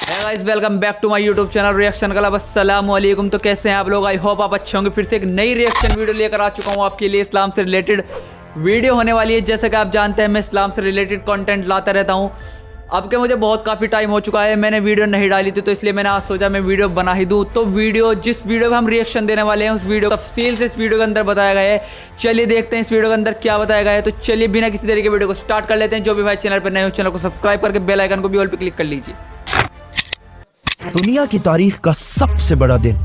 Guys welcome back to my YouTube channel reaction club. अस्सलाम वालेकुम। तो कैसे हैं आप लोग? आई होप आप अच्छे होंगे। फिर से एक नई रिएक्शन वीडियो लेकर आ चुका हूं आपके लिए। इस्लाम से रिलेटेड वीडियो होने वाली है। जैसे कि आप जानते हैं मैं इस्लाम से रिलेटेड कंटेंट लाता रहता हूं। अब के मुझे बहुत काफ़ी टाइम हो चुका है, मैंने वीडियो नहीं डाली थी, तो इसलिए मैंने आज सोचा मैं वीडियो बना ही दूँ। तो वीडियो जिस वीडियो में हम रिएक्शन देने वाले हैं उस वीडियो तफसील से इस वीडियो के अंदर बताया गया है। चलिए देखते हैं इस वीडियो के अंदर क्या बताया गया है। तो चलिए बिना किसी तरीके वीडियो को स्टार्ट कर लेते हैं। जो भी भाई चैनल पर नए हो चैनल को सब्सक्राइब करके बेल आइकन को भी ऑल पे क्लिक कर लीजिए। दुनिया की तारीख का सबसे बड़ा दिन,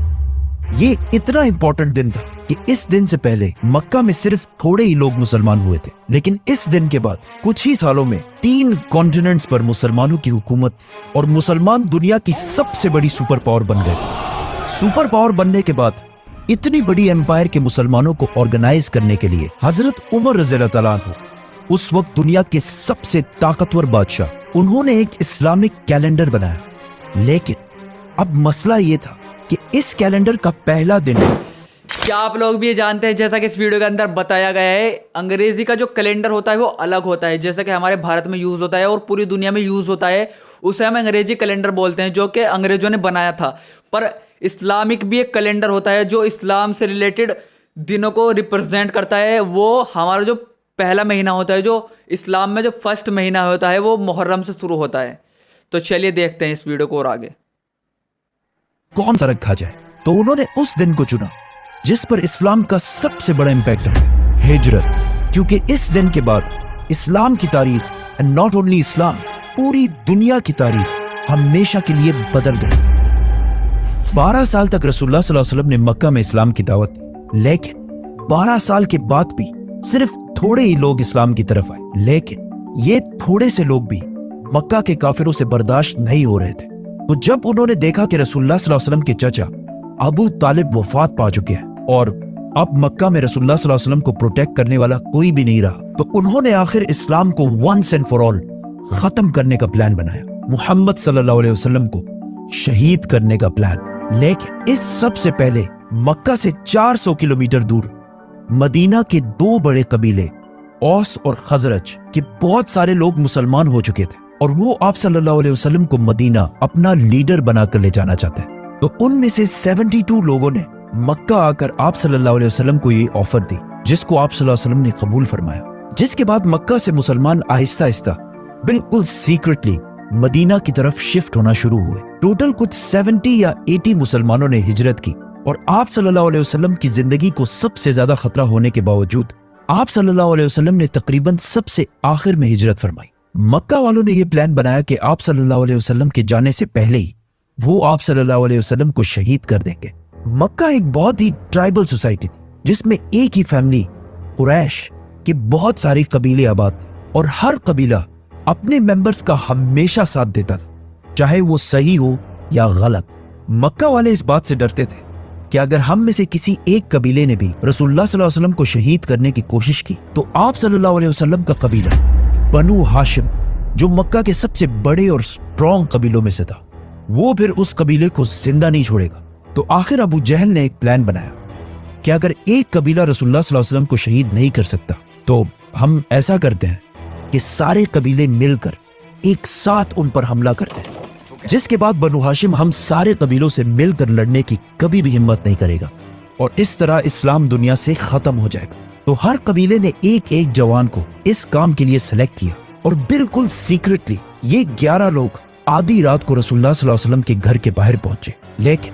ये इतना इंपॉर्टेंट दिन था कि इस दिन से पहले मक्का में सिर्फ थोड़े ही लोग मुसलमान हुए थे, लेकिन इस दिन के बाद कुछ ही सालों में 3 कॉन्टिनेंट्स पर मुसलमानों की हुकूमत और मुसलमान दुनिया की सबसे बड़ी सुपर पावर बन गए थे। सुपर पावर बनने के बाद इतनी बड़ी एम्पायर के मुसलमानों को ऑर्गेनाइज करने के लिए हजरत उमर रज़ियल्लाहु ताला अन्हु उस वक्त दुनिया के सबसे ताकतवर बादशाह, उन्होंने एक इस्लामिक कैलेंडर बनाया। लेकिन अब मसला ये था कि इस कैलेंडर का पहला दिन, क्या आप लोग भी ये जानते हैं, जैसा कि इस वीडियो के अंदर बताया गया है, अंग्रेजी का जो कैलेंडर होता है वो अलग होता है। जैसा कि हमारे भारत में यूज होता है और पूरी दुनिया में यूज होता है, उसे हम अंग्रेजी कैलेंडर बोलते हैं, जो कि अंग्रेजों ने बनाया था। पर इस्लामिक भी एक कैलेंडर होता है जो इस्लाम से रिलेटेड दिनों को रिप्रेजेंट करता है। वो हमारा जो पहला महीना होता है, जो इस्लाम में जो फर्स्ट महीना होता है, वो मुहर्रम से शुरू होता है। तो चलिए देखते हैं इस वीडियो को और आगे कौन सा रखा जाए। तो उन्होंने उस दिन को चुना जिस पर इस्लाम का सबसे बड़ा इंपैक्ट है, हिजरत। क्योंकि इस दिन के बाद इस्लाम की तारीख, एंड नॉट ओनली इस्लाम, पूरी दुनिया की तारीख हमेशा के लिए बदल गई। 12 साल तक रसूलुल्लाह सल्लल्लाहु अलैहि वसल्लम ने मक्का में इस्लाम की दावत दी, लेकिन 12 साल के बाद भी सिर्फ थोड़े ही लोग इस्लाम की तरफ आए। लेकिन ये थोड़े से लोग भी मक्का के काफिरों से बर्दाश्त नहीं हो रहे थे। तो जब उन्होंने देखा कि रसूलुल्लाह सल्लल्लाहु अलैहि वसल्लम के चाचा अबू तालिब वफात पा चुके हैं और अब मक्का में रसूलुल्लाह सल्लल्लाहु अलैहि वसल्लम को प्रोटेक्ट करने वाला कोई भी नहीं रहा, तो उन्होंने आखिर इस्लाम को वंस एंड फॉर ऑल खत्म करने का प्लान बनाया, मुहम्मद सल्लल्लाहु अलैहि वसल्लम को शहीद करने का प्लान। लेकिन इस सब से पहले मक्का से 400 किलोमीटर दूर मदीना के 2 बड़े कबीले औस और खजरज के बहुत सारे लोग मुसलमान हो चुके थे और वो आप सल्लल्लाहु अलैहि वसल्लम को मदीना अपना लीडर बनाकर ले जाना चाहते हैं। तो उनमें से 72 लोगों ने मक्का आकर आप सल्लल्लाहु अलैहि वसल्लम को ये ऑफर दी, जिसको आप सल्लल्लाहु अलैहि वसल्लम ने कबूल फरमाया। जिसके बाद मक्का से मुसलमान आहिस्ता आहिस्ता बिल्कुल सीक्रेटली मदीना की तरफ शिफ्ट होना शुरू हुए। टोटल कुछ 70 या 80 मुसलमानों ने हिजरत की और आप सल्लल्लाहु अलैहि वसल्लम की जिंदगी को सबसे ज्यादा खतरा होने के बावजूद आप सल्लल्लाहु अलैहि वसल्लम ने तकरीबन सबसे आखिर में हिजरत फरमाई। मक्का वालों ने यह प्लान बनाया कि आप सल्लल्लाहु अलैहि वसल्लम के जाने से पहले ही वो आप सल्लल्लाहु अलैहि वसल्लम को शहीद कर देंगे। मक्का एक बहुत ही ट्राइबल सोसाइटी थी, जिसमें एक ही फैमिली कुरैश के बहुत सारे कबीले आबाद थे और हर कबीला अपने मेंबर्स का हमेशा साथ देता था, चाहे वो सही हो या गलत। मक्का वाले इस बात से डरते थे कि अगर हम में से किसी एक कबीले ने भी रसूलुल्लाह सल्लल्लाहु अलैहि वसल्लम को शहीद करने की कोशिश की, तो आप सल्लल्लाहु अलैहि वसल्लम का कबीला बनु हाशिम, जो मक्का के सबसे बड़े और स्ट्रॉन्ग कबीलों में से था, वो फिर उस कबीले को जिंदा नहीं छोड़ेगा। तो आखिर अबू जहल ने एक प्लान बनाया कि अगर एक कबीला रसूलुल्लाह सल्लल्लाहु अलैहि वसल्लम को शहीद नहीं कर सकता, तो हम ऐसा करते हैं कि सारे कबीले मिलकर एक साथ उन पर हमला करते हैं, जिसके बाद बनु हाशिम हम सारे कबीलों से मिलकर लड़ने की कभी भी हिम्मत नहीं करेगा और इस तरह इस्लाम दुनिया से खत्म हो जाएगा। तो हर कबीले ने एक एक जवान को इस काम के लिए सिलेक्ट किया और बिल्कुल सीक्रेटली ये 11 लोग आधी रात को रसूलुल्लाह सल्लल्लाहु अलैहि वसल्लम के घर के बाहर पहुंचे। लेकिन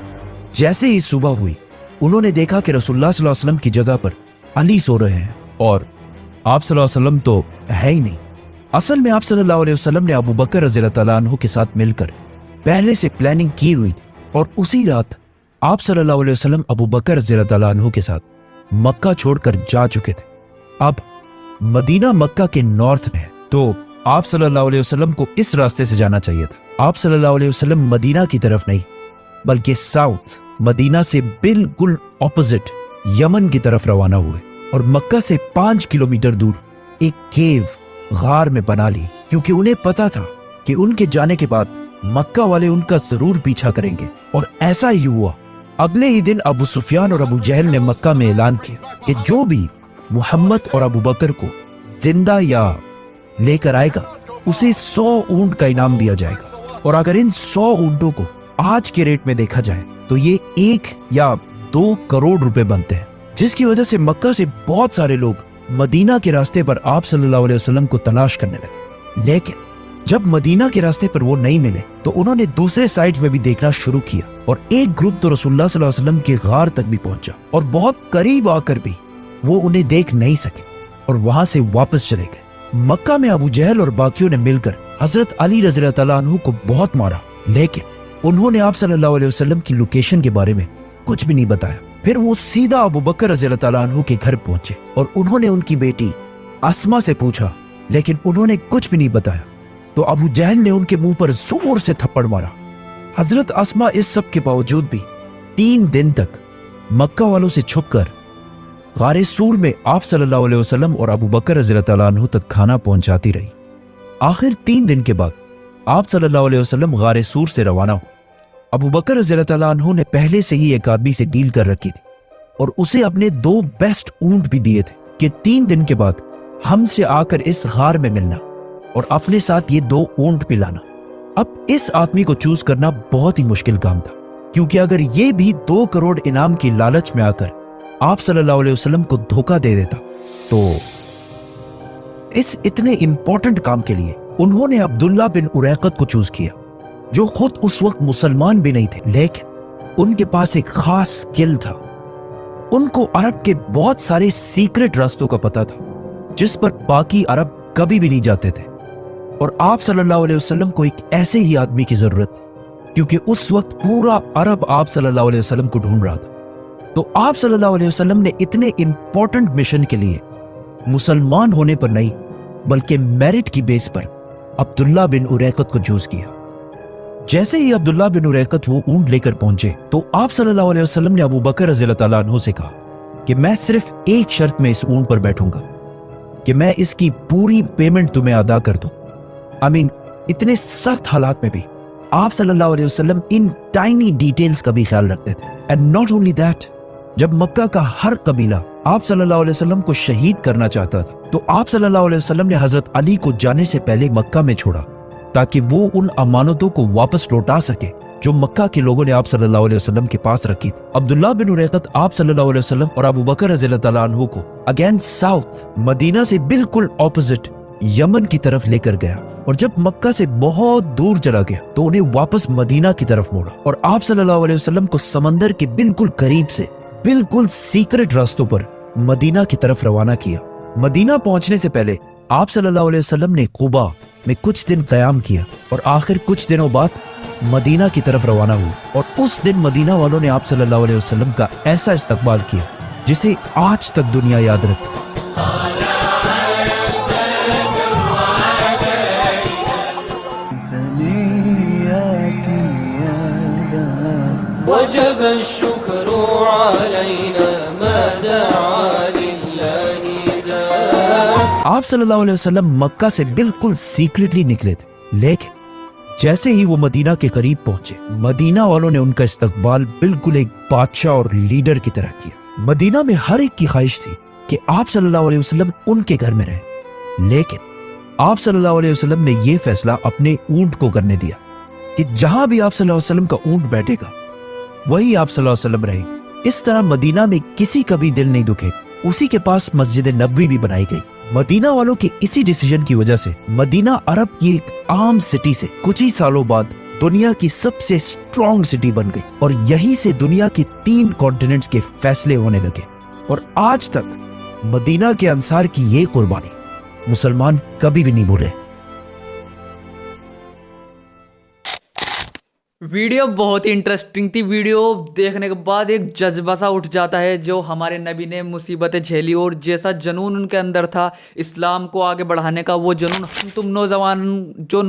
जैसे ही सुबह हुई, उन्होंने देखा कि रसूलुल्लाह सल्लल्लाहु अलैहि वसल्लम की जगह पर अली सो रहे हैं और आप सल्लल्लाहु अलैहि वसल्लम तो है ही नहीं। असल में आप सल्लल्लाहु अलैहि वसल्लम ने अबू बकर रज़ियल्लाहु ताला अन्हु के साथ मिलकर पहले से प्लानिंग की हुई थी और उसी रात आप सल्लल्लाहु अलैहि वसल्लम अबू बकर रज़ियल्लाहु ताला अन्हु के साथ मक्का छोड़कर जा चुके थे। अब मदीना मक्का के नॉर्थ में है, तो आप सल्लल्लाहु अलैहि वसल्लम को इस रास्ते से जाना चाहिए था। आप सल्लल्लाहु अलैहि वसल्लम मदीना की तरफ नहीं, बल्कि साउथ मदीना से बिल्कुल ऑपोजिट यमन की तरफ रवाना हुए और मक्का से 5 किलोमीटर दूर एक केव गार में बना ली, क्योंकि उन्हें पता था कि उनके जाने के बाद मक्का वाले उनका जरूर पीछा करेंगे। और ऐसा ही हुआ। अगले ही दिन अबू सुफियान और अबू जहल ने मक्का में ऐलान किया कि जो भी मुहम्मद और अबू बकर को जिंदा या लेकर आएगा उसे 100 ऊंट का इनाम दिया जाएगा। और अगर इन 100 ऊंटों को आज के रेट में देखा जाए तो ये 1 या 2 करोड़ रुपए बनते हैं, जिसकी वजह से मक्का से बहुत सारे लोग मदीना के रास्ते पर आप सल्लल्लाहु अलैहि वसल्लम को तलाश करने लगे। लेकिन जब मदीना के रास्ते पर वो नहीं मिले तो उन्होंने दूसरे साइड्स में भी देखना शुरू किया और एक ग्रुप तो रसूलुल्लाह सल्लल्लाहु अलैहि वसल्लम के गार तक भी पहुंचा और बहुत करीब आकर भी वो उन्हें देख नहीं सके और वहां से वापस चले गए। मक्का में अबू जहल और बाकियों ने मिलकर हजरत अली रज़ी अल्लाह तआला अन्हु को बहुत मारा, लेकिन उन्होंने आप सल्लल्लाहु अलैहि वसल्लम की लोकेशन के बारे में कुछ भी नहीं बताया। फिर वो सीधा अबू बकर रज़ी अल्लाह तआला अन्हु के घर पहुंचे और उन्होंने उनकी बेटी अस्मा से पूछा, लेकिन उन्होंने कुछ भी नहीं बताया। तो अबू जहल ने उनके मुंह पर जोर से थप्पड़ मारा। हजरत अस्मा इस सब के बावजूद भी 3 दिन तक मक्का वालों से छुपकर गारे सूर में आप सल्लल्लाहु अलैहि वसल्लम और अबू बकर रज़ी अल्लाह तआला अन्हु तक खाना पहुंचाती रही। आखिर 3 दिन के बाद आप सल्लल्लाहु अलैहि वसल्लम गारे सूर से रवाना हुए। अबू बकर रज़ी अल्लाह तआला अन्हु ने पहले से ही एक आदमी से डील कर रखी थी और उसे अपने 2 बेस्ट ऊंट भी दिए थे कि 3 दिन के बाद हमसे आकर इस गार में मिलना और अपने साथ ये 2 ऊंट भी लाना। अब इस आदमी को चूज करना बहुत ही मुश्किल काम था, क्योंकि अगर ये भी 2 करोड़ इनाम की लालच में आकर आप सल्लल्लाहु अलैहि वसल्लम को धोखा दे देता तो इस इतने इंपॉर्टेंट काम के लिए उन्होंने अब्दुल्ला बिन उरैकत को चूज किया, जो खुद उस वक्त मुसलमान भी नहीं थे, लेकिन उनके पास एक खास स्किल था। उनको अरब के बहुत सारे सीक्रेट रास्तों का पता था जिस पर बाकी अरब कभी भी नहीं जाते थे, और आप सल्लल्लाहु अलैहि वसल्लम को एक ऐसे ही आदमी की जरूरत थी, क्योंकि उस वक्त पूरा अरब आप सल्लल्लाहु अलैहि वसल्लम को ढूंढ रहा था। तो आप सल्लल्लाहु अलैहि वसल्लम ने इतने इंपॉर्टेंट मिशन के लिए मुसलमान होने पर नहीं बल्कि मेरिट की बेस पर अब्दुल्ला बिन उरैकत को चूज किया। जैसे ही अब्दुल्ला बिन उरैकत वो ऊंट लेकर पहुंचे तो आप सल्लल्लाहु अलैहि वसल्लम ने अबू बकर रज़ी अल्लाह तआला अन्हु से कहा कि मैं सिर्फ एक शर्त में इस ऊंट पर बैठूंगा कि मैं इसकी पूरी पेमेंट तुम्हें अदा कर दूं। इतने सख्त हालात में भी आप सल्लल्लाहु अलैहि वसल्लम इन टाइनी डिटेल्स का भी ख्याल रखते थे। एंड नॉट ओनली दैट, जब मक्का का हर कबीला आप सल्लल्लाहु अलैहि वसल्लम को शहीद करना चाहता था तो आप सल्लल्लाहु अलैहि वसल्लम ने हजरत अली को जाने से पहले मक्का में छोड़ा ताकि वो उन अमानतों को वापस लौटा सके जो मक्का के लोगों ने आप सल्लल्लाहु अलैहि वसल्लम के पास रखी थी। अब्दुल्ला बिन उरैकत आप सल्लल्लाहु अलैहि वसल्लम और अबू बकर रज़ी अल्लाह तआला अन्हु को अगेंस्ट साउथ मदीना से बिल्कुल ऑपोजिट यमन की तरफ लेकर गया, और जब मक्का से बहुत दूर चला गया तो उन्हें वापस मदीना की तरफ मोड़ा और आप सल्लल्लाहु अलैहि वसल्लम को समंदर के बिल्कुल करीब से बिल्कुल सीक्रेट रास्तों पर मदीना की तरफ रवाना किया। मदीना पहुंचने से पहले आप सल्लल्लाहु अलैहि वसल्लम ने कुबा में कुछ दिन क़याम किया और आखिर कुछ दिनों बाद मदीना की तरफ रवाना हुए, और उस दिन मदीना वालों ने आप सल्लल्लाहु अलैहि वसल्लम का ऐसा इस्तकबाल किया जिसे आज तक दुनिया याद रखती है। وجب الشكر علينا ما دعا لله داع। आप सल्लल्लाहु अलैहि वसल्लम मक्का से बिल्कुल सीक्रेटली निकले थे, लेकिन जैसे ही वो मदीना के करीब पहुंचे मदीना वालों ने उनका इस्तकबाल बिल्कुल एक बादशाह और लीडर की तरह किया। मदीना में हर एक की ख्वाहिश थी कि आप सल्लल्लाहु अलैहि वसल्लम उनके घर में रहे, लेकिन आप सल्लल्लाहु अलैहि वसल्लम ने यह फैसला अपने ऊंट को करने दिया कि जहां भी आप सल्लल्लाहु अलैहि वसल्लम का ऊंट बैठेगा वही आप सल्लल्लाहु अलैहि वसल्लम रहेंगे। इस तरह मदीना में किसी का भी दिल नहीं दुखेगा। उसी के पास मस्जिद नबवी भी बनाई गई। मदीना वालों के इसी डिसीजन की वजह से मदीना अरब की एक आम सिटी से कुछ ही सालों बाद दुनिया की सबसे स्ट्रॉन्ग सिटी बन गई, और यहीं से दुनिया के 3 कॉन्टिनेंट्स के फैसले होने लगे। और आज तक मदीना के अंसार की ये कुर्बानी मुसलमान कभी भी नहीं भूले। वीडियो बहुत ही इंटरेस्टिंग थी। वीडियो देखने के बाद एक जज्बा सा उठ जाता है जो हमारे नबी ने मुसीबतें झेली और जैसा जुनून उनके अंदर था इस्लाम को आगे बढ़ाने का, वो जुनून हम तुम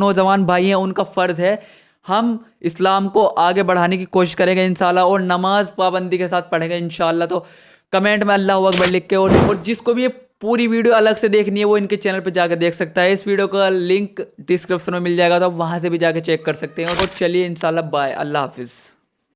नौजवान भाई हैं उनका फ़र्ज़ है हम इस्लाम को आगे बढ़ाने की कोशिश करेंगे इंशाल्लाह, और नमाज पाबंदी के साथ पढ़ेंगे इंशाल्लाह। तो कमेंट में अल्लाहू अकबर लिख के, और जिसको भी ये पूरी वीडियो अलग से देखनी है वो इनके चैनल पे जाकर देख सकता है। इस वीडियो का लिंक डिस्क्रिप्शन में मिल जाएगा, तो आप वहाँ से भी जाके चेक कर सकते हैं। और चलिए इंशाल्लाह बाय, अल्लाह हाफिज़।